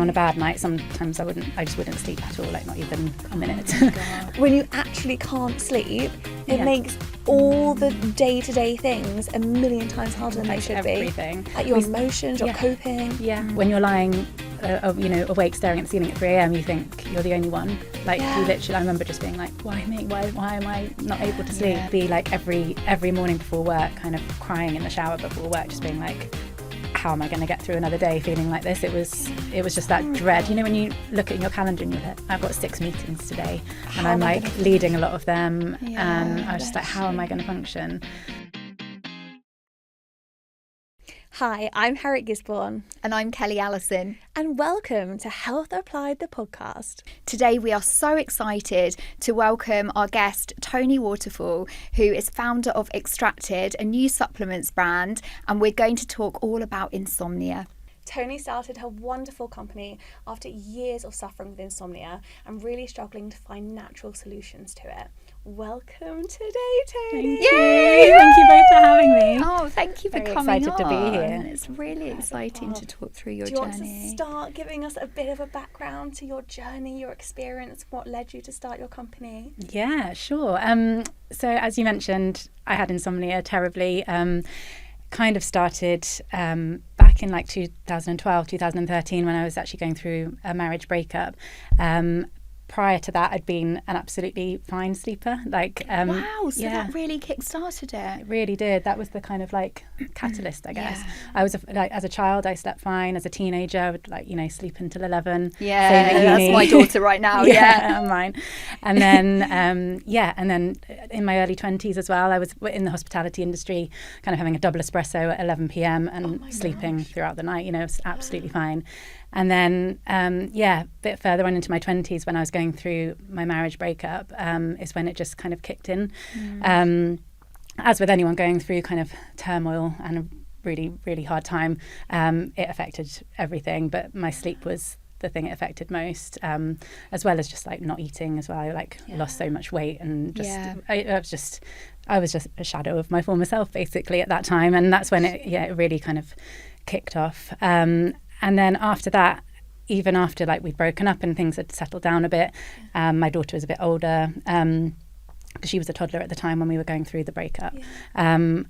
on a bad night, sometimes I just wouldn't sleep at all, like not even a minute. When you actually can't sleep, it makes all the day-to-day things a million times harder than they should everything. be. Like your emotions, your coping. Yeah. When you're lying, awake staring at the ceiling at 3 a.m, you think you're the only one. Like you literally, I remember just being like, why me? Why am I not able to sleep? Be like every morning before work, kind of crying in the shower before work, just being like, how am I going to get through another day feeling like this? It was just that dread. You know, when you look at your calendar and you're like, I've got 6 meetings today, and I'm like leading a lot of them, and I was just like, how am I going to function? Hi, I'm Harriet Gisborne. And I'm Kelly Allison. And welcome to Health Applied, the podcast. Today we are so excited to welcome our guest, Toni Waterfall, who is founder of Extracted, a new supplements brand, and we're going to talk all about insomnia. Toni started her wonderful company after years of suffering with insomnia and really struggling to find natural solutions to it. Welcome today, Toni. Yay! Thank you both for having me. Oh, thank you for Very coming excited to be here. It's really exciting to talk through your journey. journey. Do you want to start giving us a bit of a background to your journey, your experience, what led you to start your company? Yeah, sure. So as you mentioned, I had insomnia terribly. Kind of started back in like 2012, 2013 when I was actually going through a marriage breakup. Prior to that, I'd been an absolutely fine sleeper. Wow, so that really kick-started it. It really did. That was the kind of like catalyst, I guess. I was as a child, I slept fine. As a teenager, I would sleep until 11. Yeah, that's my daughter right now. Yeah, mine. And then, and then in my early 20s as well, I was in the hospitality industry, kind of having a double espresso at 11 p.m. and sleeping throughout the night. You know, it was absolutely fine. And then, a bit further on into my 20s when I was going through my marriage breakup is when it just kind of kicked in. As with anyone going through kind of turmoil and a really, really hard time, it affected everything. But my sleep was the thing it affected most, as well as just like not eating as well. I lost so much weight and just I was just a shadow of my former self basically at that time. And that's when it really kind of kicked off. And then after that, even after we'd broken up and things had settled down a bit, my daughter was a bit older because she was a toddler at the time when we were going through the breakup. Even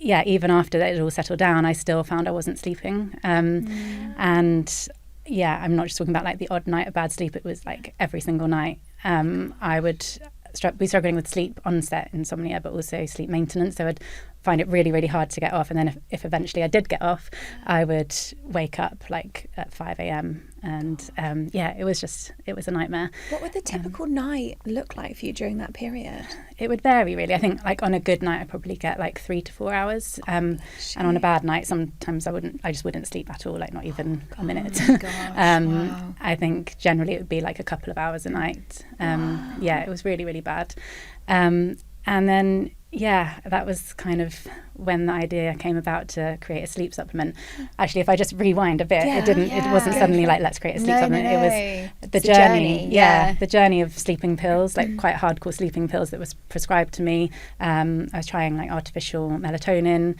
after that it all settled down, I still found I wasn't sleeping. And I'm not just talking about like the odd night of bad sleep. It was like every single night. I would be struggling with sleep onset insomnia, but also sleep maintenance. So I'd find it really, really hard to get off. And then if eventually I did get off, I would wake up like at 5 a.m. And it was a nightmare. What would the typical night look like for you during that period? It would vary really. I think like on a good night, I'd probably get like 3 to 4 hours. And on a bad night, sometimes I just wouldn't sleep at all, like not even a minute. Wow. I think generally it would be like a couple of hours a night. It was really, really bad. And then that was kind of when the idea came about to create a sleep supplement. Actually, if I just rewind a bit, it wasn't suddenly like, let's create a sleep supplement. No. It was the journey. The journey of sleeping pills, like quite hardcore sleeping pills that was prescribed to me. I was trying like artificial melatonin,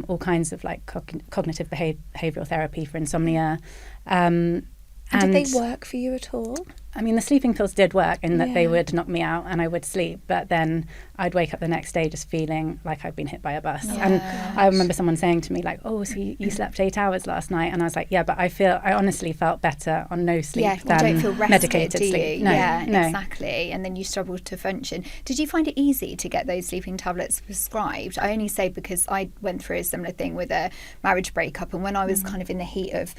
all kinds of like cognitive behavioral therapy for insomnia. And did they work for you at all? I mean, the sleeping pills did work in that they would knock me out and I would sleep, but then I'd wake up the next day just feeling like I'd been hit by a bus. And I remember someone saying to me like, oh, so you slept 8 hours last night? And I was like, yeah, but I honestly felt better on no sleep than you don't feel rested, medicated do you? sleep. No, No. exactly. And then you struggle to function. Did you find it easy to get those sleeping tablets prescribed? I only say because I went through a similar thing with a marriage breakup, and when I was kind of in the heat of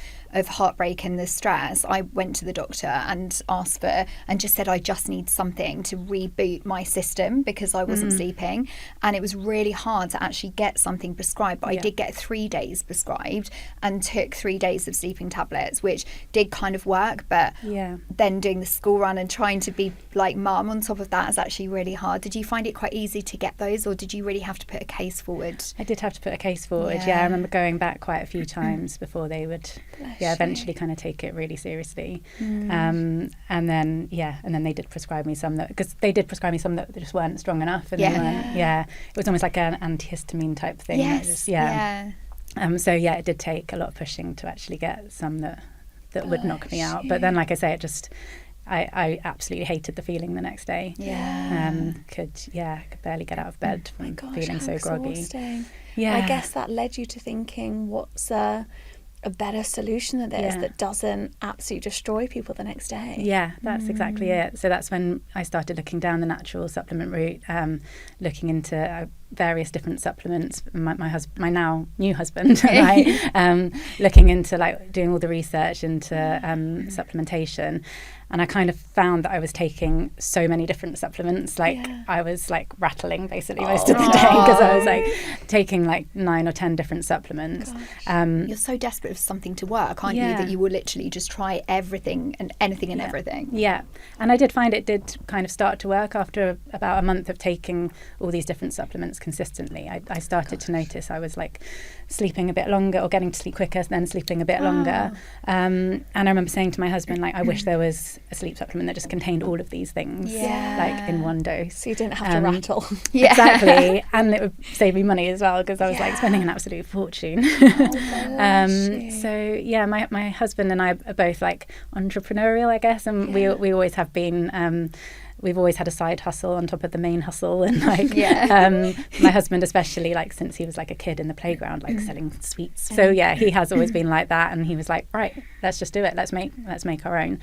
heartbreak and the stress, I went to the doctor and asked for, and just said I just need something to reboot my system because I wasn't sleeping, and it was really hard to actually get something prescribed, but I did get 3 days prescribed and took 3 days of sleeping tablets, which did kind of work, but then doing the school run and trying to be like mum on top of that is actually really hard. Did you find it quite easy to get those, or did you really have to put a case forward? I did have to put a case forward. I remember going back quite a few times before they would eventually kind of take it really seriously. And then they did prescribe me some that just weren't strong enough, and it was almost like an antihistamine type thing. Yes. So it did take a lot of pushing to actually get some that that would knock me out. But then, like I say, it just, I absolutely hated the feeling the next day. Could barely get out of bed from feeling so groggy. Exhausting. Yeah. I guess that led you to thinking, what's a better solution than this that doesn't absolutely destroy people the next day? Yeah, that's exactly it. So that's when I started looking down the natural supplement route, looking into various different supplements. My now new husband and I, looking into like doing all the research into supplementation. And I kind of found that I was taking so many different supplements. Like I was like rattling basically most of the day because I was like taking like 9 or 10 different supplements. You're so desperate for something to work, aren't you? That you will literally just try everything and anything and everything. Yeah. And I did find it did kind of start to work after about a month of taking all these different supplements consistently. I started to notice I was like sleeping a bit longer or getting to sleep quicker, then sleeping a bit longer. And I remember saying to my husband, like, I wish there was a sleep supplement that just contained all of these things, like in one dose. So you didn't have to rattle. Exactly. And it would save me money as well because I was like spending an absolute fortune. So yeah, my husband and I are both like entrepreneurial, I guess, and we always have been. We've always had a side hustle on top of the main hustle, and like my husband especially, like since he was like a kid in the playground, like selling sweets. So yeah, he has always been like that, and he was like, right, let's just do it. Let's make our own.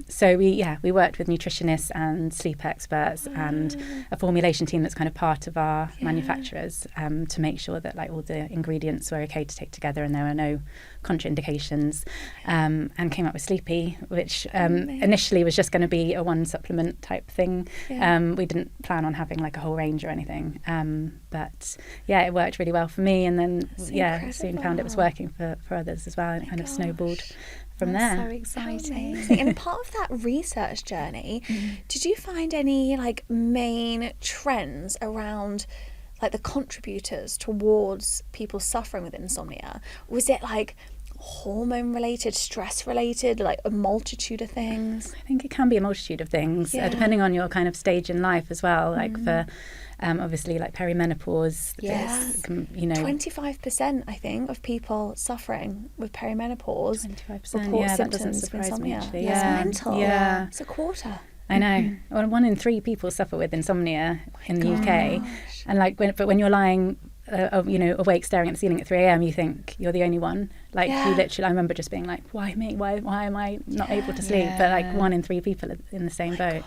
So we worked with nutritionists and sleep experts and a formulation team that's kind of part of our manufacturers to make sure that like all the ingredients were okay to take together and there are no contraindications, and came up with Sleepy, which initially was just going to be a one supplement type thing. We didn't plan on having like a whole range or anything, but yeah, it worked really well for me, and then soon found it was working for others as well, and it kind of snowballed from there. So exciting. And part of that research journey, did you find any like main trends around like the contributors towards people suffering with insomnia? Was it like hormone related, stress related, like a multitude of things? I think it can be a multitude of things, depending on your kind of stage in life as well. Like for obviously like perimenopause, 25% I think of people suffering with perimenopause 25%, report that doesn't symptoms of surprise me insomnia. actually. It's mental. It's a quarter. I know. Well, 1 in 3 people suffer with insomnia in the UK, and like when you're lying, awake staring at the ceiling at 3 a.m, you think you're the only one. Like you literally, I remember just being like, why me? Why am I not able to sleep? But like 1 in 3 people are in the same boat.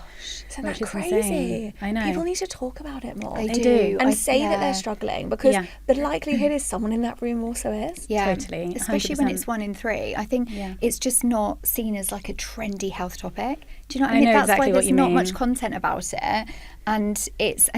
Isn't that crazy? Insane. I know. People need to talk about it more. They do. And say that they're struggling, because the likelihood is someone in that room also is. Yeah, totally. Especially 100%. when it's 1 in 3. I think it's just not seen as like a trendy health topic. Do you know what I I mean? know That's exactly why what there's you not mean. much content about it, and it's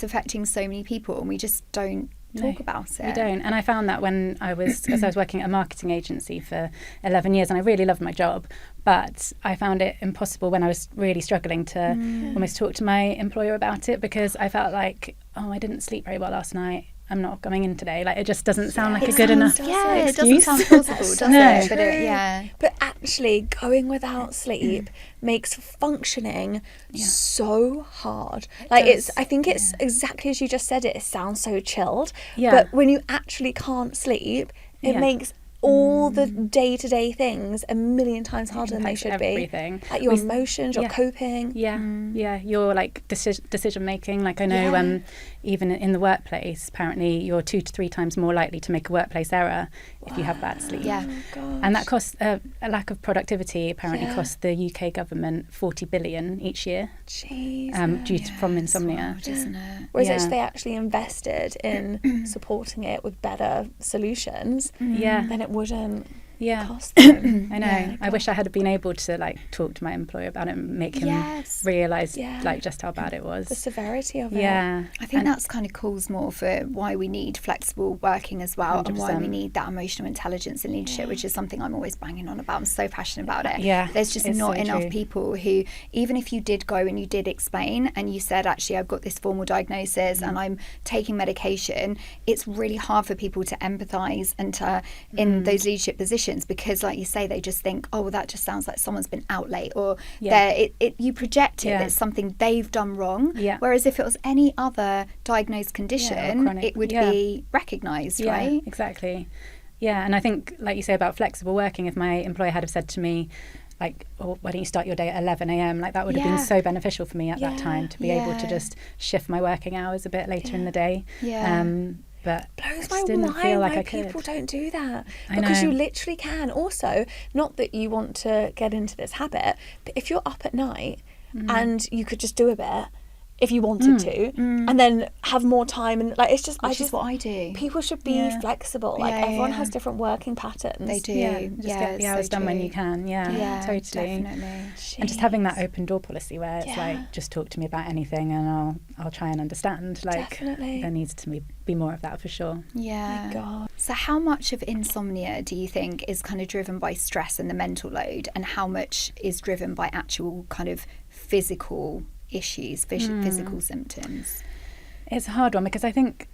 affecting so many people, and we just don't talk about it. We don't. And I found that when I was working at a marketing agency for 11 years, and I really loved my job, but I found it impossible when I was really struggling to almost talk to my employer about it, because I felt like, I didn't sleep very well last night, I'm not coming in today. Like, it just doesn't sound like a good enough it excuse. doesn't sound plausible, does it? But But actually, going without sleep makes functioning so hard. Like I think it's exactly as you just said it. It sounds so chilled, but when you actually can't sleep, it makes all the day-to-day things a million times harder than they should everything. Be. Like your emotions, your coping. Your like decision making. Like I know even in the workplace, apparently you're 2 to 3 times more likely to make a workplace error if you have bad sleep. And that costs a lack of productivity. Apparently costs the UK government 40 billion each year. From insomnia. Wild, isn't it? Whereas if they actually invested in supporting it with better solutions, then it wouldn't cost them. I know. I wish I had been able to like talk to my employer about it and make him realise like just how bad it was. The severity of it. I think that's kind of calls more for why we need flexible working as well, 100%. and why we need that emotional intelligence in leadership, which is something I'm always banging on about. I'm so passionate about it. There's just not enough people who, even if you did go and you did explain and you said, actually, I've got this formal diagnosis and I'm taking medication, it's really hard for people to empathise and to in those leadership positions, because like you say, they just think, well, that just sounds like someone's been out late, or you project it as something they've done wrong, whereas if it was any other diagnosed condition, it would be recognised, right? Exactly. Yeah, and I think, like you say about flexible working, if my employer had have said to me, like, oh, why don't you start your day at 11 a.m? Like, that would have been so beneficial for me at that time, to be able to just shift my working hours a bit later in the day. But blows I didn't feel like I could. People don't do that, I because know. you literally can. Also, not that you want to get into this habit, but if you're up at night and you could just do a bit if you wanted to, and then have more time, and like, it's just, Which is what I do. People should be flexible. Like, everyone has different working patterns. They do. Just get the hours done when you can. Totally. Definitely. And just having that open door policy where it's like, just talk to me about anything and I'll try and understand. Like, there needs to be more of that for sure. Yeah. Oh my God. So how much of insomnia do you think is kind of driven by stress and the mental load, and how much is driven by actual kind of physical issues, physical symptoms? It's a hard one, because I think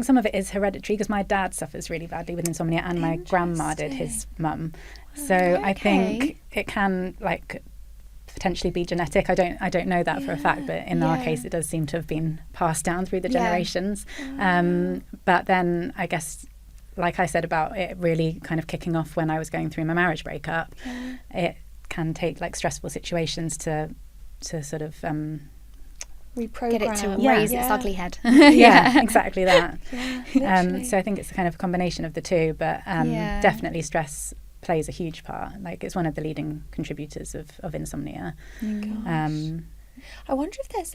some of it is hereditary, because my dad suffers really badly with insomnia, and my grandma did, his mum. So I think it can, like, potentially be genetic. I don't know that for a fact, but in our case it does seem to have been passed down through the generations. But then I guess, like I said about it really kind of kicking off when I was going through my marriage breakup, it can take, like, stressful situations to sort of reprogram, get it to raise its ugly head. Exactly that. So I think it's kind of a combination of the two, but definitely stress plays a huge part. Like, it's one of the leading contributors of insomnia. I wonder if there's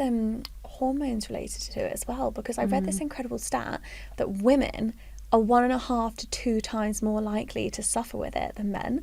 hormones related to it as well, because I read this incredible stat that women are 1.5 to 2 times more likely to suffer with it than men.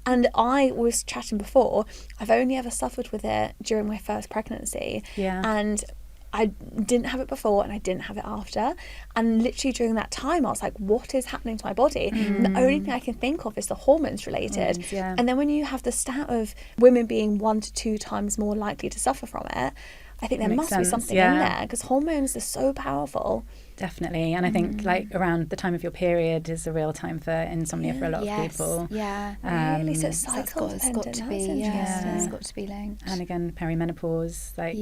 And I was chatting before, I've only ever suffered with it during my first pregnancy. And I didn't have it before and I didn't have it after. And literally during that time, I was like, what is happening to my body? And the only thing I can think of is the hormones related. And then when you have the stat of women being 1 to 2 times more likely to suffer from it, I think there must be something in there, because hormones are so powerful. Definitely. And I think, like, around the time of your period is a real time for insomnia for a lot of people. Really? So it's cycle it's dependent. got to be, it's got to be linked. And again, perimenopause, like,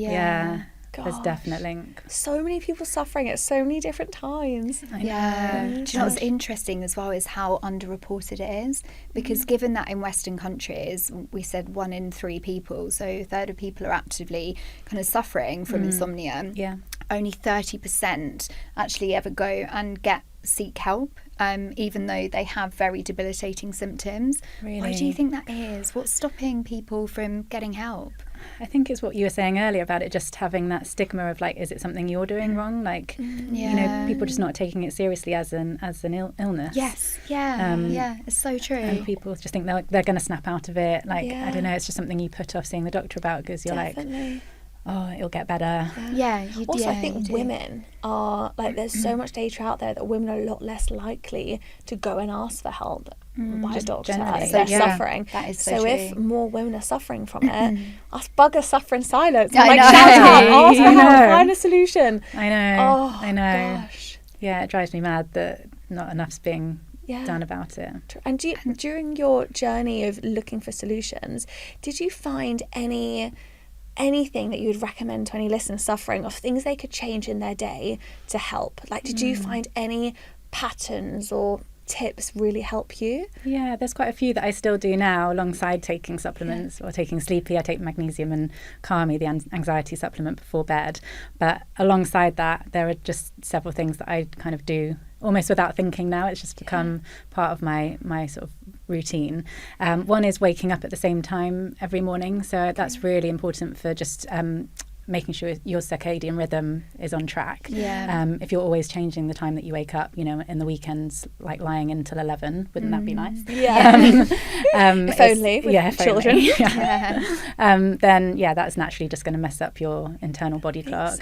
there's definite link. So many people suffering at so many different times. Do you know what's interesting as well is how underreported it is? Because given that in Western countries, we said 1 in 3 people, so a third of people are actively kind of suffering from insomnia. Only 30% actually ever go and seek help, even though they have very debilitating symptoms. Really? Why do you think that is? What's stopping people from getting help? I think it's what you were saying earlier about it just having that stigma of, like, is it something you're doing wrong? Like, you know, people just not taking it seriously as an illness. It's so true. And people just think they're going to snap out of it. Like, I don't know, it's just something you put off seeing the doctor about, because you're like, oh, it'll get better. Also, I think women are, like, there's so much data out there that women are a lot less likely to go and ask for help by a doctor if they're suffering. That is so true. If more women are suffering from it, us buggers suffer in silence. I Like, know. shout out, ask for I help, know. find a solution. I know. Oh, I know. Gosh. Yeah, it drives me mad that not enough's being done about it. And during your journey of looking for solutions, did you find anything that you would recommend to any listeners suffering, of things they could change in their day to help? Like, did you find any patterns or tips really help you? Yeah, there's quite a few that I still do now alongside taking supplements or taking Sleepy. I take magnesium and Calmie, the anxiety supplement, before bed. But alongside that, there are just several things that I kind of do almost without thinking now. It's just become part of my sort of routine. One is waking up at the same time every morning. So that's really important for just making sure your circadian rhythm is on track. If you're always changing the time that you wake up, you know, in the weekends, like lying until 11, wouldn't that be nice? If only with children. Then that's naturally just going to mess up your internal body clock.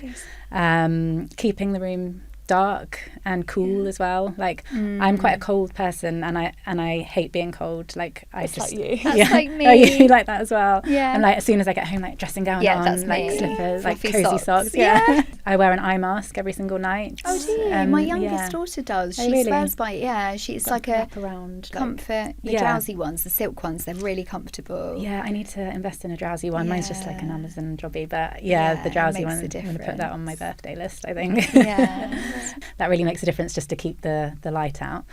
Keeping the room dark and cool as well. Like, I'm quite a cold person, and I hate being cold. Like, That's like you. That's like me. Oh, you like that as well? And like, as soon as I get home, like, dressing gown on, that's like me. slippers, like Fluffy cozy socks. socks. I wear an eye mask every single night. Oh, do you? My youngest daughter does. She really? swears by it. It's like a around comfort. The drowsy ones, the silk ones, they're really comfortable. I need to invest in a drowsy one. Mine's just like an Amazon jobby, but the drowsy one, I'm going to put that on my birthday list, I think. That really makes a difference, just to keep the light out.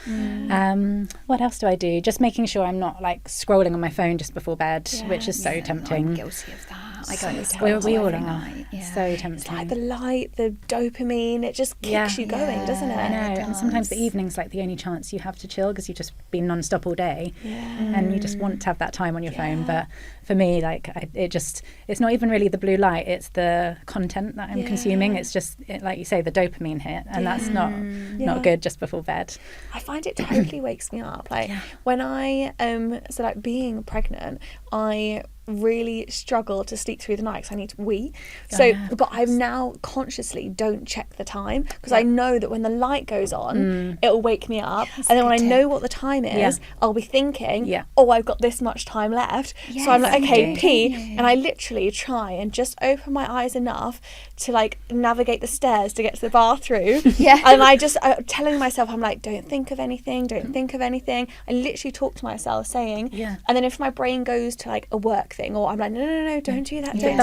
What else do I do? Just making sure I'm not like scrolling on my phone just before bed, which is so tempting. I'm guilty of that. I So go we all every are. night. So tempting. It's like the light, the dopamine, it just keeps you going, doesn't it? I know. It And sometimes the does. evening's like the only chance you have to chill, because you've just been non-stop all day, and you just want to have that time on your phone. But for me, like it's not even really the blue light, it's the content that I'm consuming. It's just like you say, the dopamine hit, and that's not good just before bed. I find it totally wakes me up. Like when I so like being pregnant, I really struggle to sleep through the night because I need to wee. So but I now consciously don't check the time, because I know that when the light goes on it'll wake me up, and then when I know what the time is, I'll be thinking, oh, I've got this much time left. So I'm like, okay, pee, and I literally try and just open my eyes enough to like navigate the stairs to get to the bathroom. And I just telling myself, I'm like, don't think of anything. I literally talk to myself saying, and then if my brain goes to like a work thing, or I'm like, no, don't do that, get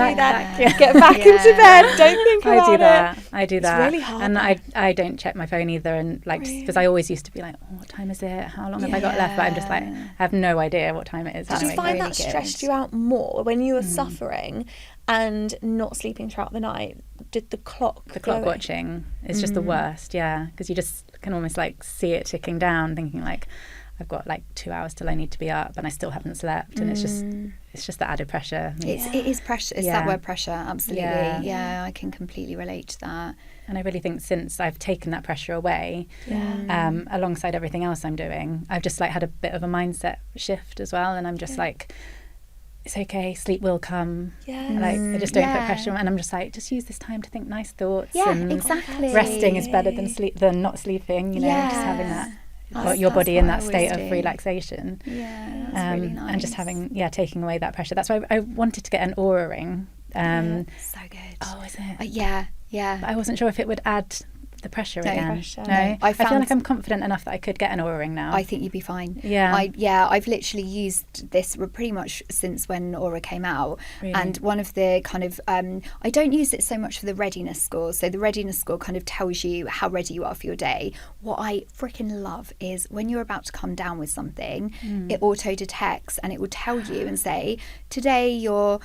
back into bed, don't think about it. I do that. It's really hard. And I don't check my phone either, and like, because I always used to be like, oh, what time is it, how long have I got left? But I'm just like, I have no idea what time it is. Did you find that stressed you out more when you were suffering and not sleeping throughout the night? Did the clock watching is just the worst, because you just can almost like see it ticking down, thinking like, I've got like 2 hours till I need to be up, and I still haven't slept, and it's just the added pressure. It is pressure. It's that word, pressure. Absolutely. I can completely relate to that. And I really think since I've taken that pressure away, alongside everything else I'm doing, I've just like had a bit of a mindset shift as well, and I'm just like, it's okay, sleep will come. Like, I just don't put pressure on, and I'm just like, just use this time to think nice thoughts. And exactly. resting is better than not sleeping. You know, just having that. Your body in that state of relaxation, really nice. and just having taking away that pressure. That's why I wanted to get an Aura ring. So good. Oh, is it? Yeah. But I wasn't sure if it would add the pressure again. No. I feel like I'm confident enough that I could get an Aura ring now. I think you'd be fine. I've literally used this pretty much since when Aura came out. Really? And one of the kind of I don't use it so much for the readiness score. So the readiness score kind of tells you how ready you are for your day. What I freaking love is when you're about to come down with something, it auto detects, and it will tell you and say, today your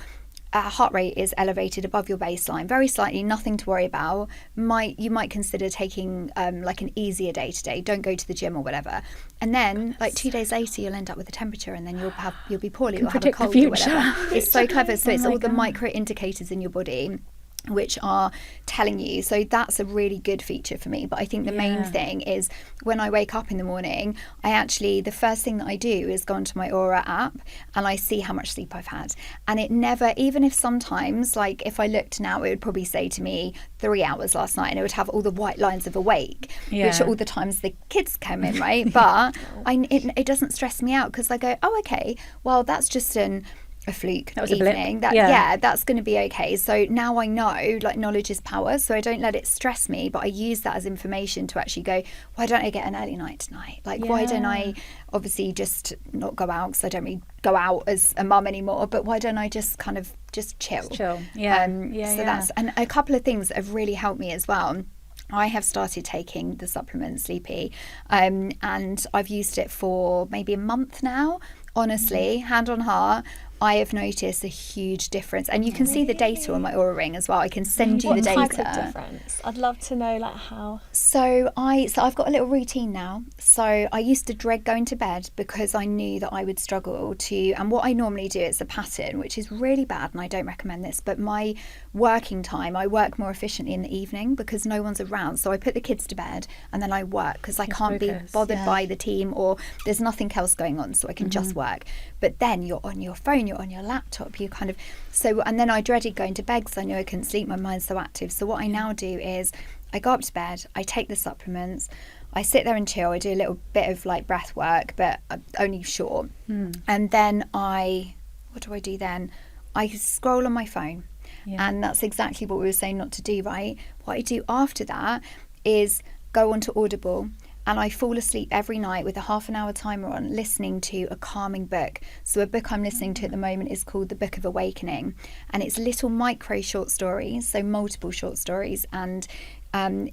heart rate is elevated above your baseline, very slightly, nothing to worry about. You might consider taking like an easier day today. Don't go to the gym or whatever. And then like 2 days later, you'll end up with a temperature, and then you'll be poorly, you'll have a cold or whatever. It's so clever. So it's all the micro indicators in your body which are telling you. So that's a really good feature for me. But I think the main thing is when I wake up in the morning, the first thing that I do is go onto my Aura app, and I see how much sleep I've had. And it never, even if sometimes, like if I looked now, it would probably say to me 3 hours last night, and it would have all the white lines of awake, which are all the times the kids come in, right? But it doesn't stress me out, because I go, oh, okay, well, that's just a fluke evening. That's going to be okay. So now I know, like, knowledge is power, so I don't let it stress me, but I use that as information to actually go, why don't I get an early night tonight? Like, why don't I obviously just not go out, because I don't really go out as a mum anymore, but why don't I just kind of just chill? That's, and a couple of things that have really helped me as well. I have started taking the supplement Sleepy, and I've used it for maybe a month now. Honestly, hand on heart, I have noticed a huge difference, and you can see the data on my Aura ring as well. I can send you the data. What type of difference? I'd love to know, like, how. So I've got a little routine now. So I used to dread going to bed because I knew that I would struggle to. And what I normally do, it's a pattern, which is really bad, and I don't recommend this. But my working time, I work more efficiently in the evening because no one's around. So I put the kids to bed, and then I work because I can't be bothered by the team, or there's nothing else going on, so I can just work. But then you're on your phone, you're on your laptop, you kind of and then I dreaded going to bed because I knew I couldn't sleep, my mind's so active. So what I now do is I go up to bed, I take the supplements, I sit there and chill, I do a little bit of like breath work, but only short, and then what do I do then? I scroll on my phone, and that's exactly what we were saying not to do, right? What I do after that is go onto Audible, and I fall asleep every night with a half an hour timer on, listening to a calming book. So a book I'm listening to at the moment is called The Book of Awakening, and it's little micro short stories, so multiple short stories, and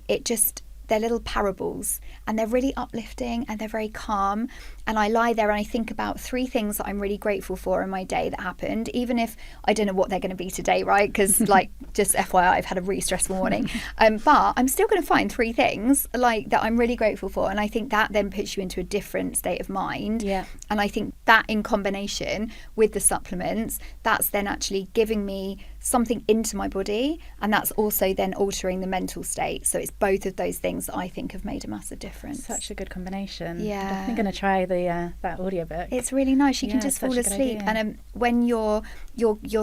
it just they're little parables, and they're really uplifting and they're very calm. And I lie there and I think about 3 things that I'm really grateful for in my day that happened, even if I don't know what they're going to be today, right? Because like, just FYI, I've had a really stressful morning. But I'm still going to find 3 things like that I'm really grateful for. And I think that then puts you into a different state of mind. Yeah. And I think that in combination with the supplements, that's then actually giving me something into my body, and that's also then altering the mental state. So it's both of those things that I think have made a massive difference. Such a good combination. Yeah. I'm definitely going to try that audiobook. It's really nice. You can just fall such a good asleep, idea. and when your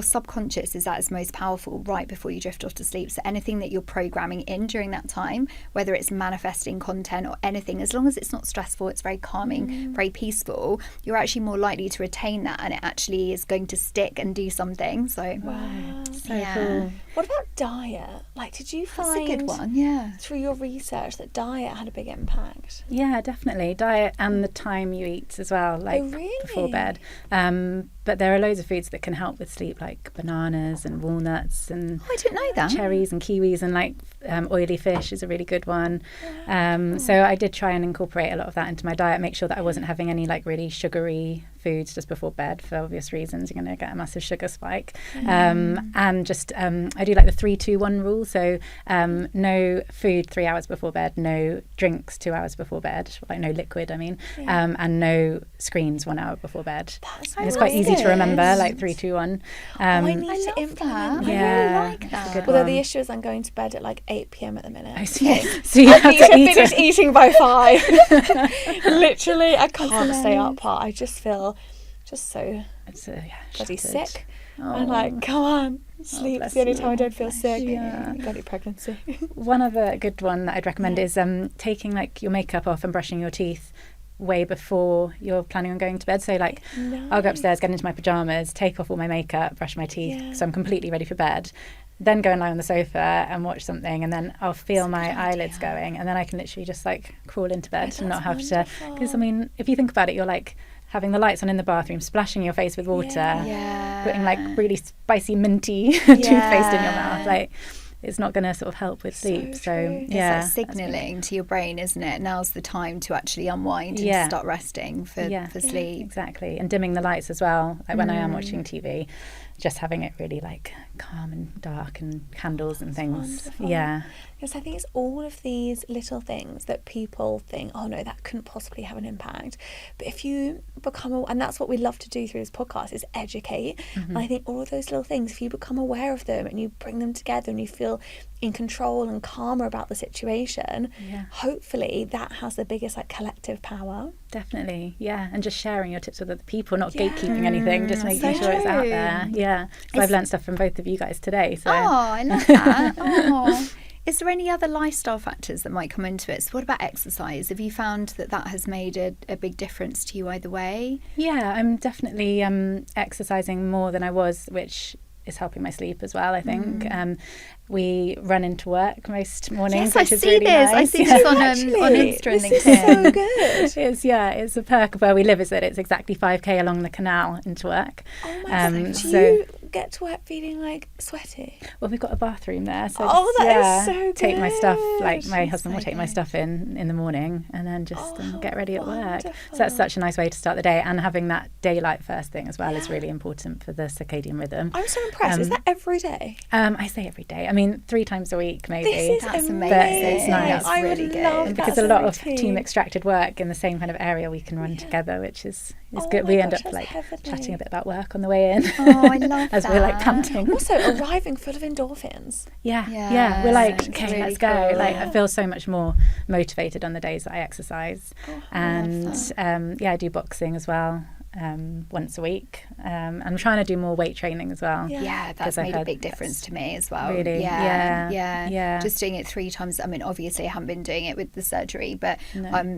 subconscious is at its most powerful right before you drift off to sleep. So anything that you're programming in during that time, whether it's manifesting content or anything, as long as it's not stressful, it's very calming, very peaceful, you're actually more likely to retain that, and it actually is going to stick and do something. So Wow. So cool. What about diet? Like, did you find that's a good one. Yeah. through your research that diet had a big impact? Yeah, definitely. Diet and the time you eat as well, like before really? bed. But there are loads of foods that can help with sleep, like bananas and walnuts and Oh, I didn't know that. cherries and kiwis, and like oily fish is a really good one. So I did try and incorporate a lot of that into my diet, make sure that I wasn't having any like really sugary foods just before bed for obvious reasons. You're going to get a massive sugar spike. And just I do like the 3-2-1 rule. So no food 3 hours before bed, no drinks 2 hours before bed, like no liquid, I mean, and no screens 1 hour before bed. And it's quite easy to remember, like 3-2-1. I need I to love implement that. that. I really Yeah, like it's a that. good Although one. the issue is I'm going to bed at like 8 p.m. at the minute. Oh, so you have I need to eat finish it. eating by 5. Literally, I can't stay up. I just feel just so It's bloody shattered. sick. Oh. I'm like, come on, sleep. bless It's the only you. time I don't feel sick. Yeah. Bloody pregnancy. One other good one that I'd recommend is taking like your makeup off and brushing your teeth way before you're planning on going to bed. So like I'll go upstairs, get into my pajamas, take off all my makeup, brush my teeth, so I'm completely ready for bed. Then go and lie on the sofa and watch something, and then I'll feel my eyelids going, and then I can literally just like crawl into bed and not have to. Because I mean, if you think about it, you're like having the lights on in the bathroom, splashing your face with water, putting like really spicy minty toothpaste in your mouth, like it's not going to sort of help with sleep. So It's like signalling to your brain, isn't it? Now's the time to actually unwind and start resting for sleep. Exactly. And dimming the lights as well. Like when I am watching TV, just having it really like calm and dark and candles and things. Wonderful. Yeah. Because I think it's all of these little things that people think, oh no, that couldn't possibly have an impact. But if you become, and that's what we love to do through this podcast, is educate. And I think all of those little things, if you become aware of them and you bring them together and you feel in control and calmer about the situation, hopefully that has the biggest like collective power. Definitely, yeah. And just sharing your tips with other people, not gatekeeping anything, just making sure it's out there. Yeah. So I've learned stuff from both of you guys today. So. Oh, I love that. Oh. Is there any other lifestyle factors that might come into it? So what about exercise? Have you found that has made a big difference to you either way? Yeah, I'm definitely exercising more than I was, which is helping my sleep as well, I think. We run into work most mornings, which is really nice. I see this on Insta and LinkedIn. This is so good. It's a perk of where we live, is that it's exactly 5k along the canal into work. Oh my God. Do you get to work feeling like sweaty? Well, we've got a bathroom there, so that is so good. take my stuff, like my husband will take my stuff in the morning and then just get ready at work. So that's such a nice way to start the day, and having that daylight first thing as well is really important for the circadian rhythm. I'm so impressed. Is that every day? I say every day. I mean, 3 times a week maybe. That's amazing. But it's nice. That's really good. And because a lot of team extracted work in the same kind of area, we can run together, which is good. We end up like chatting a bit about work on the way in. Oh, I love as that. we're like panting. Also arriving full of endorphins. Yeah. We're like, okay, really let's go. cool. Like I feel so much more motivated on the days that I exercise. And I do boxing as well. Once a week. I'm trying to do more weight training as well. Yeah, that's made a big difference to me as well. Really? Yeah. Just doing it 3 times. I mean, obviously I haven't been doing it with the surgery, but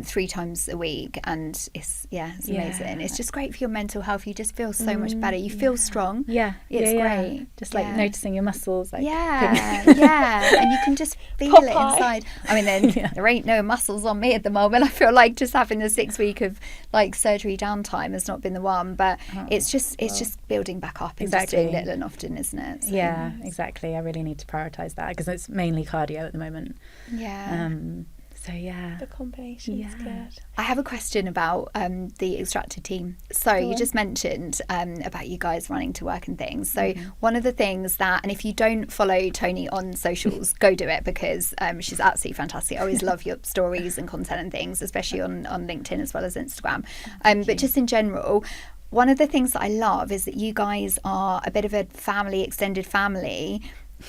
3 times a week, and it's amazing. It's just great for your mental health. You just feel so much better. You feel strong. It's great. Just like noticing your muscles. Like, and you can just feel it inside. I mean, then there ain't no muscles on me at the moment. I feel like just having the 6 week of like surgery downtime has not been the one, but it's just building back up and just doing little and often, isn't it? So, exactly. I really need to prioritize that because it's mainly cardio at the moment. So yeah, the combination's good. I have a question about the Extracted team. So you just mentioned about you guys running to work and things. So one of the things that, and if you don't follow Toni on socials, go do it, because she's absolutely fantastic. I always love your stories and content and things, especially on LinkedIn as well as Instagram. But just in general, one of the things that I love is that you guys are a bit of a family, extended family,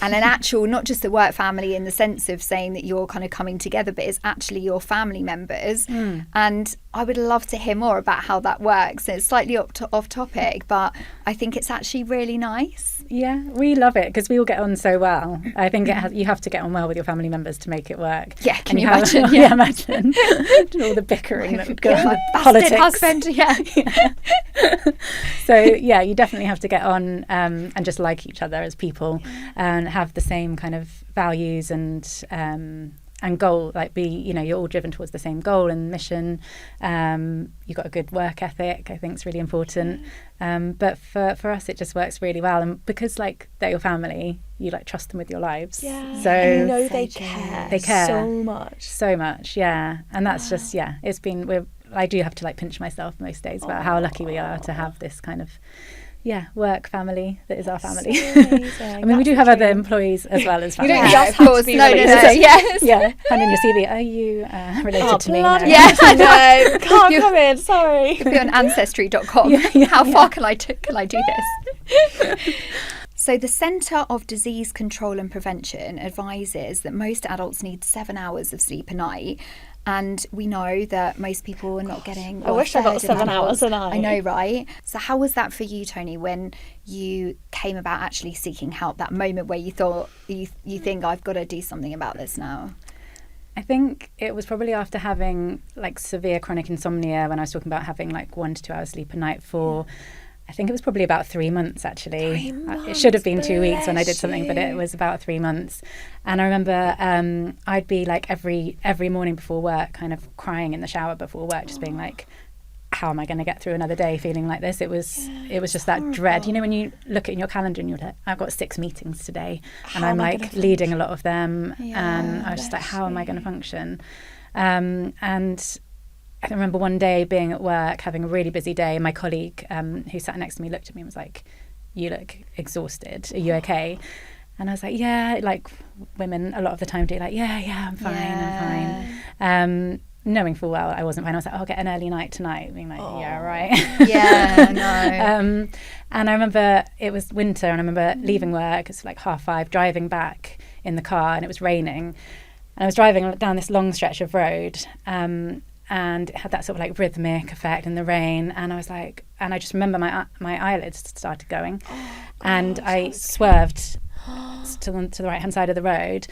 and an actual, not just a work family in the sense of saying that you're kind of coming together, but it's actually your family members. And I would love to hear more about how that works. It's slightly off topic, but I think it's actually really nice. Yeah, we love it because we all get on so well. I think you have to get on well with your family members to make it work. Yeah, can you imagine? Yeah, imagine all the bickering that would go on. Bastard husband, yeah. So yeah, you definitely have to get on and just like each other as people, and have the same kind of values and goal, like you're all driven towards the same goal and mission. You've got a good work ethic, I think is really important. But for us, it just works really well. And because like they're your family, you like trust them with your lives. Yeah. So and you know they care. They care so much. Yeah. And that's just, it's been, I do have to like pinch myself most days about how lucky we are to have this kind of work family that is our family. So I mean, we do have other employees as well as family. You don't just have to be related. Yes. Yeah, and in your CV, are you related to me? No. Yes, I know. Can't come in, sorry. Could be on ancestry.com. How far can I do this? So the Centre of Disease Control and Prevention advises that most adults need 7 hours of sleep a night. And we know that most people are not getting... I wish I got 7 hours a night. I know, right? So how was that for you, Toni, when you came about actually seeking help, that moment where you thought, you think, I've got to do something about this now? I think it was probably after having like severe chronic insomnia, when I was talking about having like 1 to 2 hours sleep a night for... I think it was probably about 3 months actually. 3 months, it should have been 2 weeks when I did something, but it was about 3 months. And I remember I'd be like every morning before work, kind of crying in the shower before work, just being like, how am I going to get through another day feeling like this? It was just that horrible. dread. You know, when you look at your calendar and you're like, I've got 6 meetings today, and I'm like leading a lot of them, and I was just like, how am I going to function? And I remember one day being at work, having a really busy day, and my colleague who sat next to me looked at me and was like, you look exhausted. Are you okay? And I was like, yeah, like women a lot of the time do, like, yeah, I'm fine. Knowing full well I wasn't fine. I was like, I'll get an early night tonight. Being like, yeah, right. Yeah, no. And I remember it was winter, and I remember leaving work, it's like 5:30, driving back in the car, and it was raining. And I was driving down this long stretch of road, and it had that sort of like rhythmic effect in the rain, and I was like, and I just remember my eyelids started going, and I swerved to the right hand side of the road,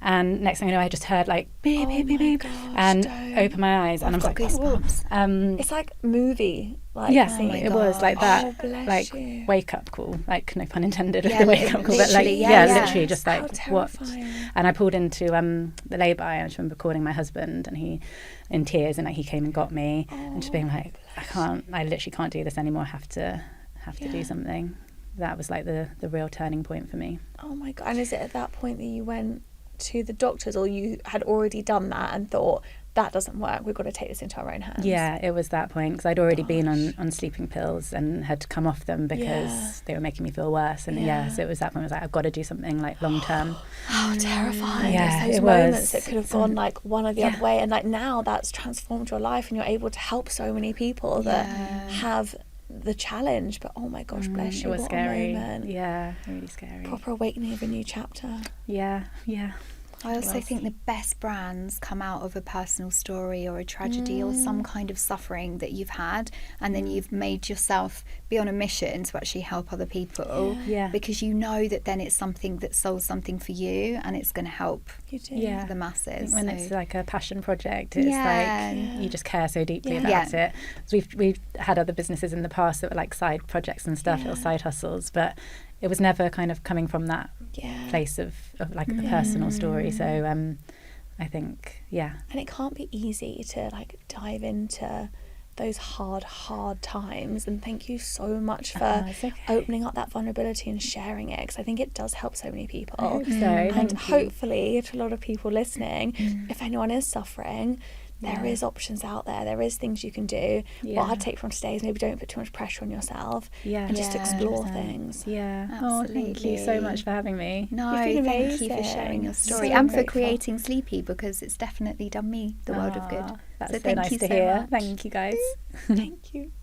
and next thing I know I just heard like beep beep beep beep, and opened my eyes, and I was like, goosebumps. It's like movie, like it was like that, like you. Wake up call, like no pun intended with the wake up call, but like literally just like what. And I pulled into the lay-by, and I just remember calling my husband, and he in tears, and like he came and got me, and just being like, I literally can't do this anymore. I have to do something. That was like the real turning point for me. Oh my God. And is it at that point that you went to the doctors, or you had already done that and thought, that doesn't work, we've got to take this into our own hands? Yeah, it was that point, because I'd already been on sleeping pills and had come off them because they were making me feel worse, and so it was that point I was like, I've got to do something like long term. Oh, terrifying. Yeah, those it moments was. that could have gone like one or the other way, and like now that's transformed your life, and you're able to help so many people that have the challenge. But oh my gosh, bless you. It was what scary. A moment. Yeah, really scary. Proper awakening of a new chapter. Yeah. I also think the best brands come out of a personal story or a tragedy or some kind of suffering that you've had, and then you've made yourself be on a mission to actually help other people, because you know that then it's something that solves something for you, and it's going to help the masses. When it's like a passion project, it's like you just care so deeply about it. So we've had other businesses in the past that were like side projects and stuff, or side hustles, but it was never kind of coming from that place of like the personal story. So I think, and it can't be easy to like dive into those hard times, and thank you so much for opening up that vulnerability and sharing it, because I think it does help so many people. I hope so. And hopefully to a lot of people listening, if anyone is suffering, there is options out there is things you can do. What I'd take from today is maybe don't put too much pressure on yourself, and just explore things. Absolutely. Thank you so much for having me. No, You've been thank you for amazing. sharing your story So and for grateful. creating Sleepy, because it's definitely done me the world of good. That's So so thank nice you to so hear. much. Thank you guys. Thank you.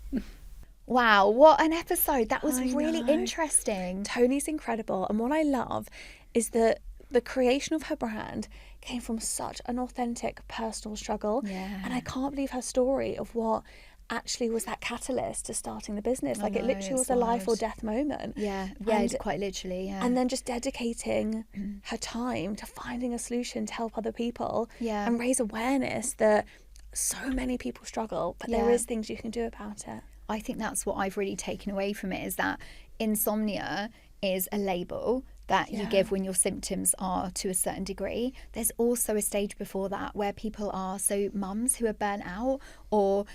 Wow, what an episode. That was I really know. interesting. Toni's incredible, and what I love is that the creation of her brand came from such an authentic personal struggle. And I can't believe her story of what actually was that catalyst to starting the business. Like, it literally was a life or death moment. And quite literally. And then just dedicating her time to finding a solution to help other people and raise awareness that so many people struggle, but there is things you can do about it. I think that's what I've really taken away from it, is that insomnia is a label that you give when your symptoms are to a certain degree. There's also a stage before that where people are, so mums who are burnt out, or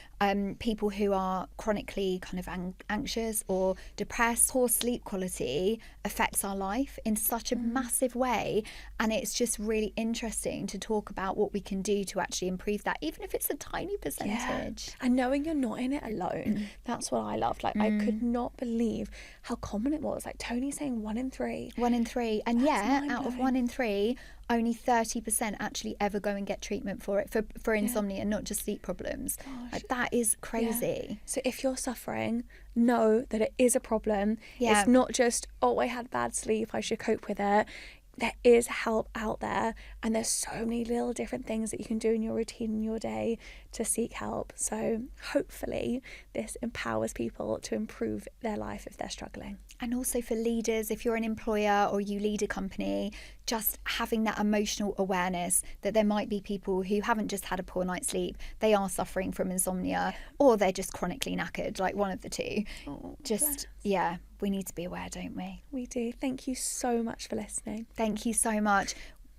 people who are chronically kind of anxious or depressed. Poor sleep quality affects our life in such a massive way, and it's just really interesting to talk about what we can do to actually improve that, even if it's a tiny percentage. And knowing you're not in it alone, that's what I loved. Like, I could not believe how common it was. Like, Toni saying 1 in 3. 1 in 3, and out of 1 in 3, only 30% actually ever go and get treatment for it, for insomnia, not just sleep problems. Like, that is crazy. So if you're suffering, know that it is a problem. Yeah. It's not just, oh, I had bad sleep, I should cope with it. There is help out there, and there's so many little different things that you can do in your routine, in your day, to seek help. So hopefully this empowers people to improve their life if they're struggling. And also for leaders, if you're an employer or you lead a company, just having that emotional awareness that there might be people who haven't just had a poor night's sleep, they are suffering from insomnia, or they're just chronically knackered, like one of the two. We need to be aware, don't we? We do. Thank you so much for listening. Thank you so much.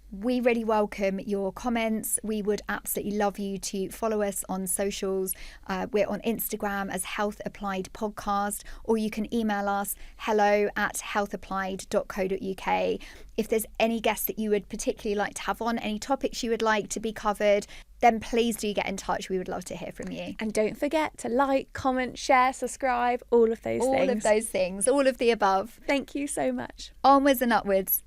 We really welcome your comments. We would absolutely love you to follow us on socials. We're on Instagram as Health Applied Podcast, or you can email us hello@healthapplied.co.uk. If there's any guests that you would particularly like to have on, any topics you would like to be covered, then please do get in touch. We would love to hear from you. And don't forget to like, comment, share, subscribe, all of those things. All of those things, all of the above. Thank you so much. Onwards and upwards.